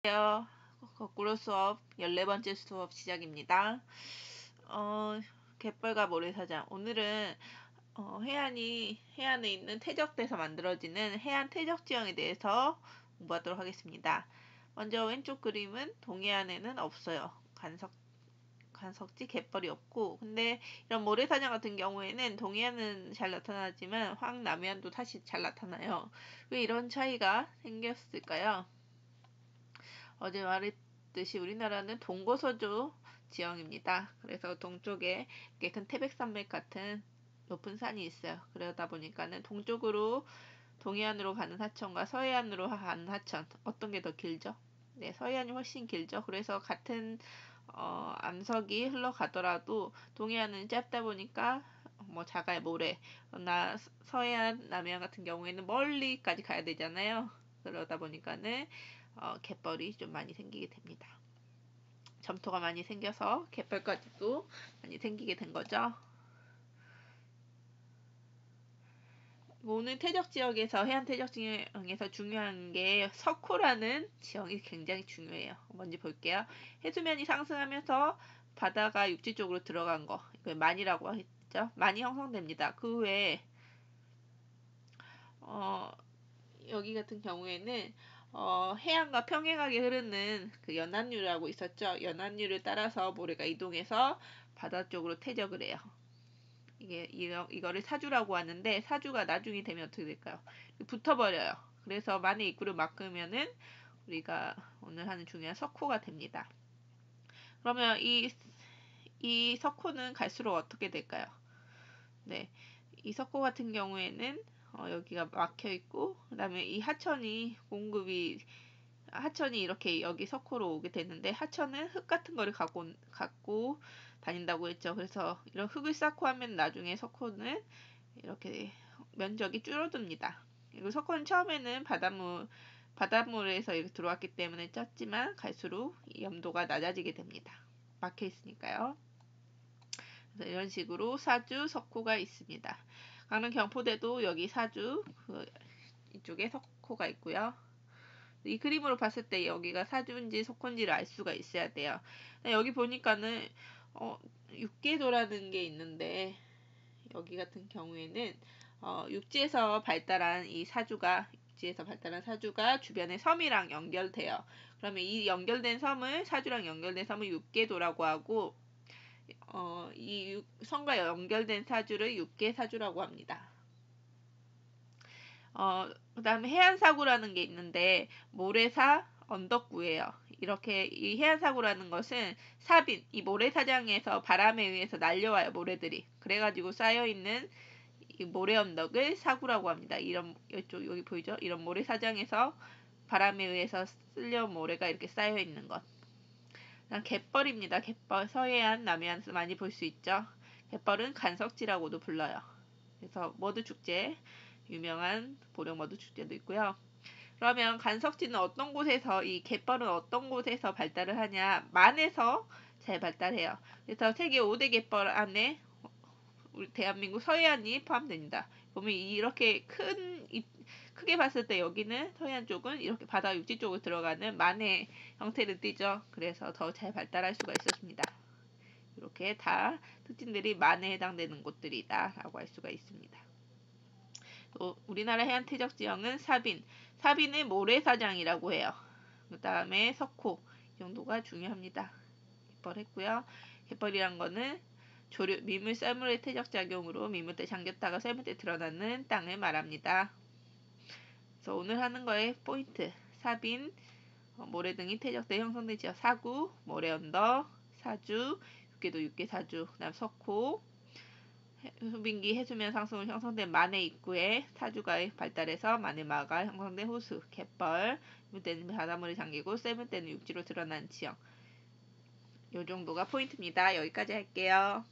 안녕하세요. 거꾸로 수업 14번째 수업 시작입니다. 갯벌과 모래사장. 오늘은 해안에 있는 태적대에서 만들어지는 해안 태적 지형에 대해서 공부하도록 하겠습니다. 먼저 왼쪽 그림은 동해안에는 없어요. 간석지 갯벌이 없고, 근데 이런 모래사장 같은 경우에는 동해안은 잘 나타나지만 황남해안도 다시 잘 나타나요. 왜 이런 차이가 생겼을까요? 어제 말했듯이 우리나라는 동고서조 지형입니다. 그래서 동쪽에 이렇게 큰 태백산맥 같은 높은 산이 있어요. 그러다 보니까는 동쪽으로 동해안으로 가는 하천과 서해안으로 가는 하천 어떤 게 더 길죠? 네, 서해안이 훨씬 길죠. 그래서 같은 암석이 흘러가더라도 동해안은 짧다 보니까 뭐 자갈, 모래, 나 서해안, 남해안 같은 경우에는 멀리까지 가야 되잖아요. 그러다 보니까는 갯벌이 좀 많이 생기게 됩니다. 점토가 많이 생겨서 갯벌까지도 많이 생기게 된 거죠. 오늘 태적 지역에서 해안 태적 지형에서 중요한 게 석호라는 지형이 굉장히 중요해요. 먼저 볼게요. 해수면이 상승하면서 바다가 육지 쪽으로 들어간 거, 이걸 만이라고 했죠. 만이 형성됩니다. 그 후에 여기 같은 경우에는 해안과 평행하게 흐르는 그 연안류라고 있었죠. 연안류를 따라서 모래가 이동해서 바다 쪽으로 퇴적을 해요. 이거를 사주라고 하는데 사주가 나중에 되면 어떻게 될까요? 붙어버려요. 그래서 만의 입구를 막으면은 우리가 오늘 하는 중요한 석호가 됩니다. 그러면 이 석호는 갈수록 어떻게 될까요? 네, 이 석호 같은 경우에는 여기가 막혀 있고, 그다음에 이 하천이 이렇게 여기 석호로 오게 되는데, 하천은 흙 같은 거를 갖고 다닌다고 했죠. 그래서 이런 흙을 쌓고 하면 나중에 석호는 이렇게 면적이 줄어듭니다. 그리고 석호는 처음에는 바닷물에서 이렇게 들어왔기 때문에 작지만 갈수록 이 염도가 낮아지게 됩니다. 막혀 있으니까요. 그래서 이런 식으로 사주, 석호가 있습니다. 강릉 경포대도 여기 사주, 이쪽에 석호가 있고요. 이 그림으로 봤을 때 여기가 사주인지 석호인지를 알 수가 있어야 돼요. 여기 보니까는 육계도라는 게 있는데, 여기 같은 경우에는 육지에서 발달한 사주가 주변의 섬이랑 연결돼요. 그러면 이 사주랑 연결된 섬을 육계도라고 하고, 이 섬과 연결된 사주를 육계사주라고 합니다. 그 다음에 해안사고라는 게 있는데, 모래사 언덕구예요. 이렇게 이 해안사고라는 것은 이 모래사장에서 바람에 의해서 날려와요, 모래들이. 그래가지고 쌓여있는 이 모래 언덕을 사구라고 합니다. 여기 보이죠? 이런 모래사장에서 바람에 의해서 쓸려온 모래가 이렇게 쌓여있는 것. 갯벌입니다. 갯벌, 서해안, 남해안에서 많이 볼 수 있죠. 갯벌은 간석지라고도 불러요. 그래서 머드축제, 유명한 보령 머드축제도 있고요. 그러면 간석지는 이 갯벌은 어떤 곳에서 발달을 하냐? 만에서 잘 발달해요. 그래서 세계 5대 갯벌 안에 우리 대한민국 서해안이 포함됩니다. 보면 이렇게 크게 봤을 때 여기는 서해안 쪽은 이렇게 바다 육지 쪽으로 들어가는 만의 형태를 띠죠. 그래서 더 잘 발달할 수가 있었습니다. 이렇게 다 특징들이 만에 해당되는 곳들이다라고 할 수가 있습니다. 또 우리나라 해안 태적 지형은 사빈을 모래사장이라고 해요. 그 다음에 석호, 이 정도가 중요합니다. 갯벌 했고요. 갯벌이란 거는 민물 썰물의 퇴적 작용으로 민물때 잠겼다가 썰물때 드러나는 땅을 말합니다. 그래서 오늘 하는 거의 포인트, 사빈, 모래 등이 퇴적돼 형성되죠. 사구, 모래 언덕, 사주, 육계도 육계사주, 그다음 석호, 수빙기 해수면 상승으로 형성된 만해 입구에 사주가 발달해서 마늘마가 형성된 호수, 갯벌, 때는 바닷물이 잠기고 썰물 때는 육지로 드러난 지형. 요 정도가 포인트입니다. 여기까지 할게요.